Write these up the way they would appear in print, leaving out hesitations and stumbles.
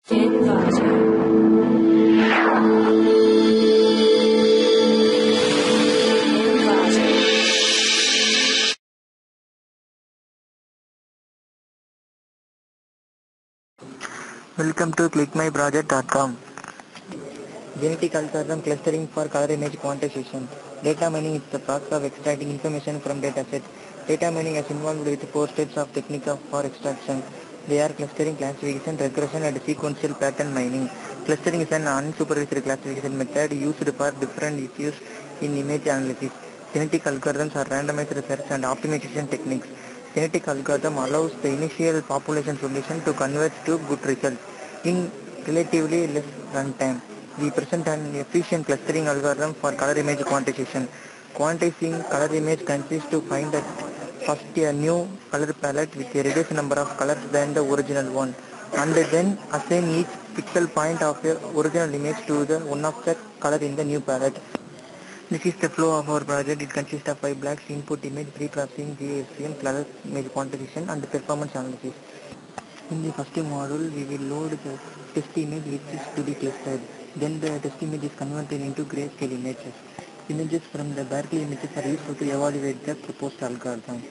Welcome to clickmyproject.com. Genetic algorithm clustering for color image quantization. Data mining is the process of extracting information from datasets. Data mining is involved with 4 steps of technique for extraction. They are clustering, classification, regression, and sequential pattern mining. Clustering is an unsupervised classification method used for different issues in image analysis. Genetic algorithms are randomized research and optimization techniques. Genetic algorithm allows the initial population solution to converge to good results in relatively less runtime. We present an efficient clustering algorithm for color image quantization. Quantizing color image consists to find at first a new color palette with a reduced number of colors than the original one, and then assign each pixel point of the original image to the one of the color in the new palette. This is the flow of our project. It consists of 5 blocks: input, image, pre-processing, GSM, color image quantization, and performance analysis. In the first module, we will load the test image which is to be clustered. Then the test image is converted into grayscale images. Images from the Berkeley images are used to evaluate the proposed algorithm.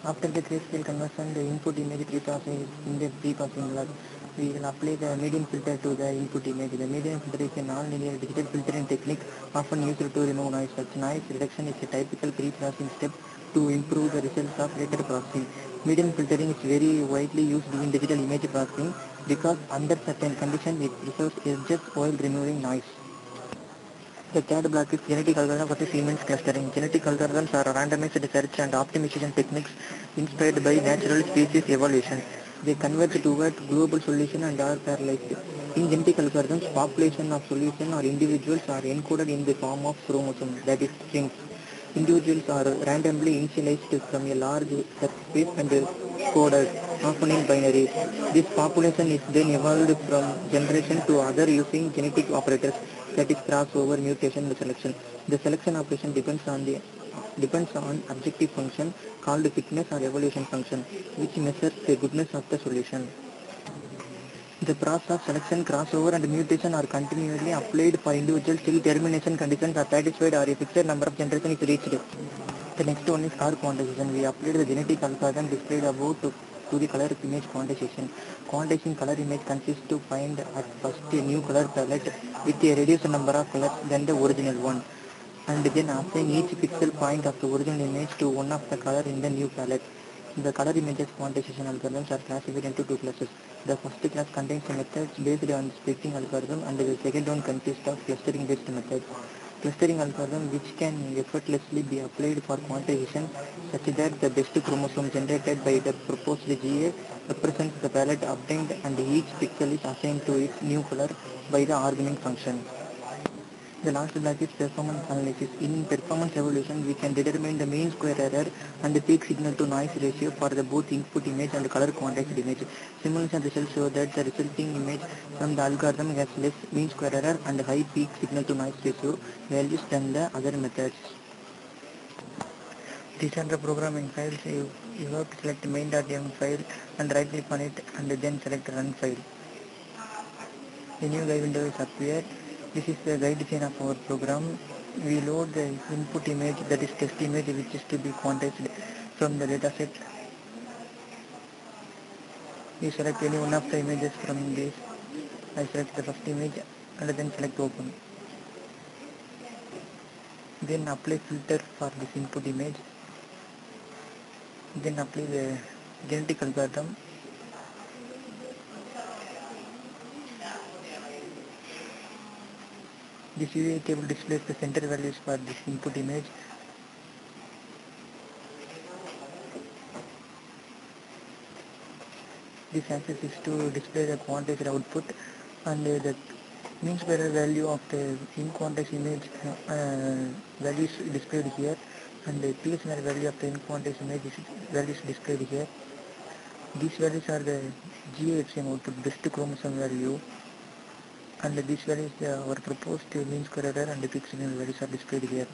After the grayscale conversion, the input image pre-processing is in the pre-processing block. We will apply the median filter to the input image. The median filter is a non-linear digital filtering technique often used to remove noise. Such noise reduction is a typical pre-processing step to improve the results of later processing. Median filtering is very widely used in digital image processing because under certain conditions it preserves edges while removing noise. The third block is genetic algorithm for the Siemens clustering. Genetic algorithms are randomized research and optimization techniques inspired by natural species evolution. They converge toward global solution and are parallelized. In genetic algorithms, population of solution or individuals are encoded in the form of chromosomes, that is strings. Individuals are randomly initialized from a large subspace and coded, often in binary. This population is then evolved from generation to other using genetic operators, that is crossover, mutation, and selection. The selection operation depends on objective function called fitness or evolution function, which measures the goodness of the solution. The process of selection, crossover, and mutation are continually applied for individuals till termination conditions are satisfied or a fixed number of generations is reached. The next one is color quantization. We applied the genetic algorithm displayed above to the color image quantization. Quantizing color image consists to find at first a new color palette with a reduced number of colors than the original one, and then assign each pixel point of the original image to one of the color in the new palette. The color images quantization algorithms are classified into 2 classes. The first class contains methods based on splitting algorithm, and the second one consists of clustering based methods. Clustering algorithm which can effortlessly be applied for quantization, such that the best chromosome generated by the proposed GA represents the palette obtained, and each pixel is assigned to its new color by the argument function. The last block is performance analysis. In performance evaluation, we can determine the mean square error and the peak signal to noise ratio for the both input image and color quantized image. Simulation results show that the resulting image from the algorithm has less mean square error and high peak signal to noise ratio values than the other methods. These are the programming files. You have to select main.yml file and right click on it and then select run file. A new guide window is appeared. This is the guide chain of our program. We load the input image, that is test image, which is to be quantized from the dataset. We select any one of the images from this. I select the first image and then select open. Then apply filter for this input image. Then apply the genetic algorithm. This UA table displays the center values for this input image. This access is to display the quantized output, and the mean square error value of the in quantized image value is displayed here, and the PSNR value of the in quantized image value is displayed here. These values are the GAFCM output, best chromosome value, and these values our proposed mean square error and the peak signal values are displayed here.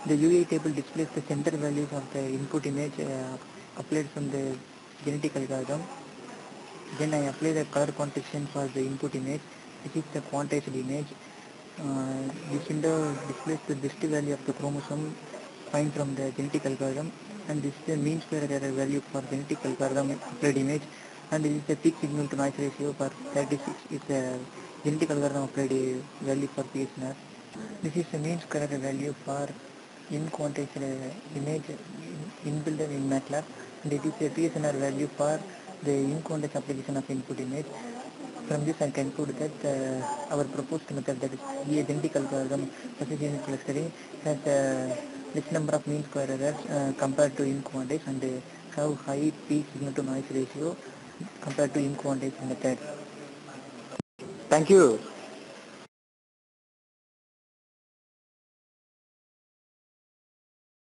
The UA table displays the center values of the input image applied from the genetic algorithm. Then I apply the color quantization for the input image. This is the quantized image. This window displays the best value of the chromosome find from the genetic algorithm, and this is the mean square error value for genetic algorithm applied image, and this is the peak signal to noise ratio for 36. It's the genetic algorithm applied value for PSNR. This is the mean square error value for in quantized image inbuilt in MATLAB, and it is a PSNR value for the in quantized application of input image. From this I conclude that our proposed method, that is genetic algorithm precision clustering, has a less number of mean square errors compared to in quantized, and have high peak signal to noise ratio compared to in quantized method. Thank you.